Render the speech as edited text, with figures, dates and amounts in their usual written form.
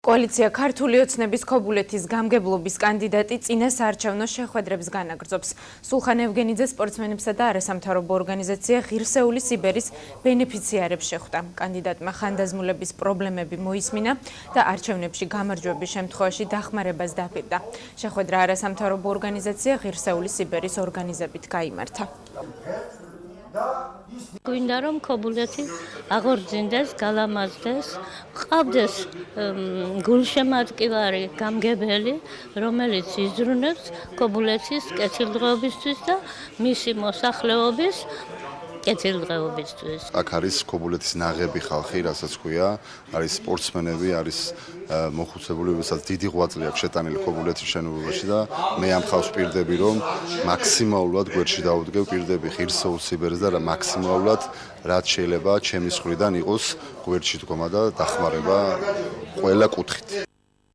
კოალიცია ქართული ოცნების ქობულეთის გამგებლობის კანდიდატი წინა საარჩევნო შეხვედრებს განაგრძობს. სულხან ევგენიძე სპორტსმენებსა და არასამთავრობო ორგანიზაცია ღირსეული სიბერის ბენეფიციარებს შეხვდა. კანდიდატმა ხანდაზმულების პრობლემები მოისმინა და არჩევნებში გამარჯვების შემთხვევაში დახმარებას დაპირდა. შეხვედრა არასამთავრობო ორგანიზაცია ღირსეული სიბერის ორგანიზებით გაიმართა. გვინდა რომ ქობულეთი აღორძინდეს, გალამაზდეს, ყავდეს გულშემატკივარი გამგებელი, რომელიც იზრუნებს ქობულეთის კეთილდღეობისთვის და მისი მოსახლეობის კეთილდღეობისთვის. აქ არის ქობულეთის ნაღები ხალხი, რასაც ქვია, არის სპორტსმენები, არის მოხუცებული, ვისაც დიდი ღვაწლი აქვს შეტანილი ქობულეთის შენობაში და მე ამ ხალხს ვპირდები, რომ მაქსიმალურად გვერდში დავუდგევ, პირდები ღირსეულ სიბერეს და მაქსიმალურად რაც შეიძლება ჩემი მხრიდან იყოს გვერდში დგომა და დახმარება ყველა კუთხით.